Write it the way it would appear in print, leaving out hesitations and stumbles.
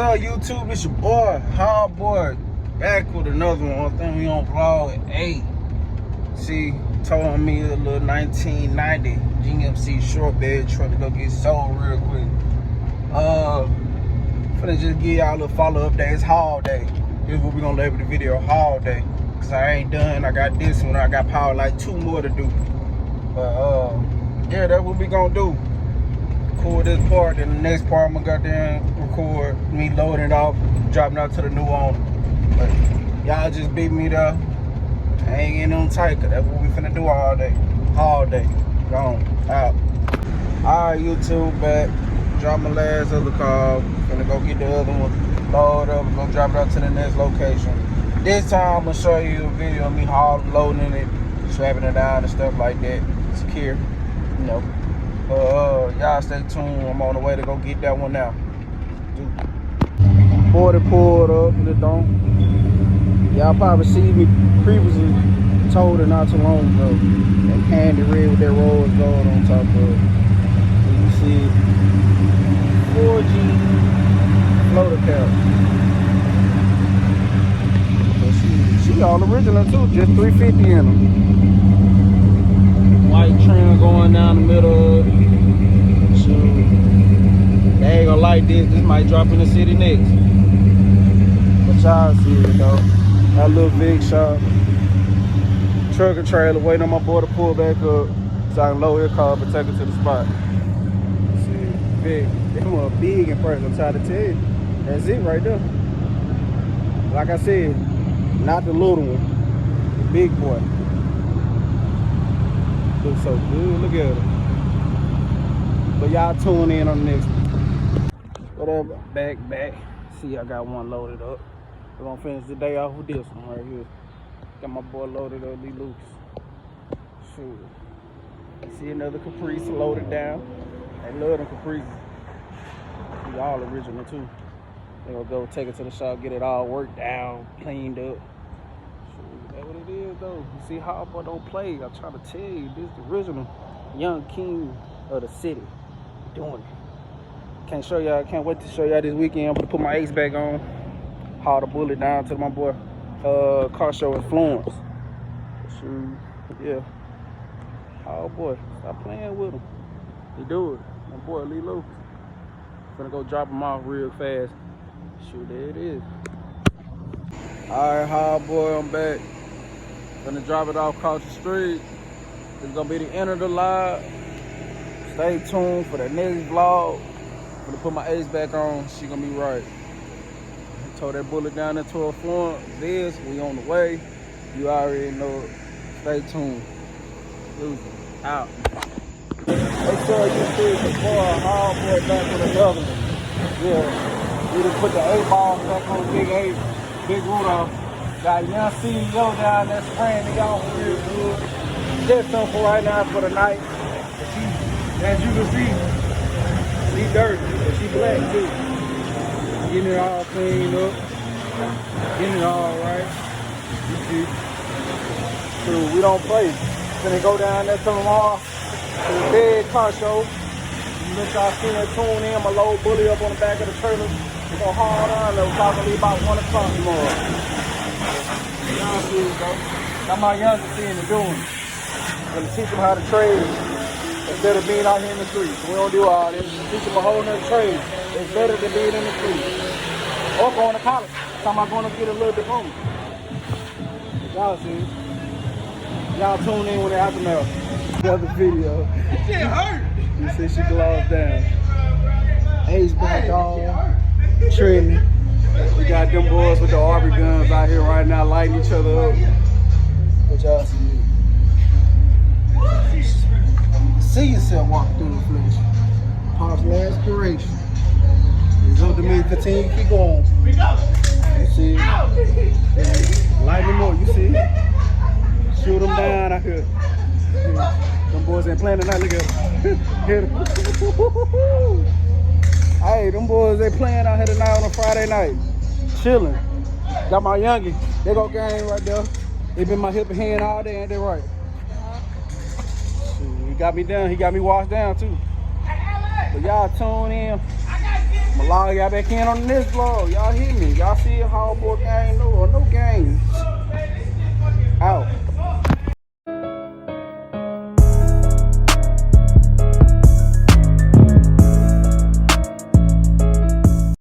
up, YouTube? It's your boy, Hard Boy, back with another one. I think we on vlog 8. See, told me a little 1990 GMC short bed truck to go get sold real quick. Finna just give y'all a little follow updates, haul day. Here's what we gonna label the video, haul day. Cause I ain't done. I got this one. I got probably like 2 more to do. But yeah, that's what we gonna do. Record this part, then the next part I'm gonna goddamn record me loading it off, dropping out to the new owner. But y'all just beat me there. I ain't getting on tight, cause that's what we finna do all day. All day. Gone. Out. Alright, YouTube, back. Drop my last other car. Finna go get the other one. Load up and go drop it out to the next location. This time I'm gonna show you a video of me loading it, strapping it down and stuff like that. Secure, you know. Y'all stay tuned. I'm on the way to go get that one now. Border pulled up in the dome. Y'all probably see me previously told her not too long ago. That candy red with that rose gold on top of it. You see it. 4G floater cap. She all original too, just 350 in them. White trim going down the middle. Shoot. They ain't gonna like this. This might drop in the city next. But y'all see it though. That little big shop. Truck and trailer waiting on my boy to pull back up so I can load his car and take it to the spot. See, big. They more big in person, I'm trying to tell you. That's it right there. Like I said, not the little one, the big boy. Looks so good, look at it. But y'all tune in on the next one. Whatever, back. See, I got one loaded up. We're gonna finish the day off with this one right here. Got my boy loaded up, Lee Lucas. Shoot. See another Caprice loaded down. They love them Caprices. See, all original too. They gonna go take it to the shop, get it all worked down, cleaned up. That's what it is though. You see how I don't play. I'm trying to tell you, this is the original young king of the city doing it. Can't wait to show y'all this weekend. I'm gonna put my ace back on, haul the bullet down to my boy car show in Florence. So yeah. Oh boy, stop playing with him. He do it. My boy Lee Lucas. Gonna go drop him off real fast. Shoot, there it is. Alright, hard boy, I'm back. Gonna drop it off across the street. It's gonna be the end of the live. Stay tuned for the next vlog. I'm gonna put my ace back on. She gonna be right. Told that bullet down into her front. This, we on the way. You already know it. Stay tuned. Out. Make sure you see the boy, hard boy, back with another one. Yeah. We just put the 8-ball back on Big 8. Big Rudolph. Got a young CEO down there spraying the y'all real good. Just something right now for the night. But she, as you can see, she dirty, but she black too. Getting it all cleaned up. Getting it all right. You see. So we don't play. Gonna go down there tomorrow to the big car show. Let y'all see that tune in. My load bully up on the back of the trailer. We're gonna haul on. It'll probably be about 1 o'clock tomorrow. Y'all see it though. Got my youngest seeing it doing. Gonna teach them how to trade instead of being out here in the streets. We don't do all this. Teach them a whole nother trade. It's better than being in the streets. Or going to college. Talking about going to get a little diploma. Y'all see it. Y'all tune in when they have to know. The other video. Shit hurt. You see she glossed down. Ace back on. Trending. We got them boys with the Arby guns out here right now lighting each other up. What y'all see? See yourself walking through the flesh. Pop's last creation. It's up to me to continue to keep going. You see it? Light them up, you see it? Shoot them down out here. Them boys ain't playing tonight, look at them. Get them. Hey, them boys ain't playing out here tonight on a Friday night. Chilling. Got my youngin'. They go game right there. They been my hip and hand all day, ain't they right? He got me down. He got me washed down too. But y'all tune in. I'ma log y'all back in on the next vlog. Y'all hear me. Y'all see how boy gang no game. Out.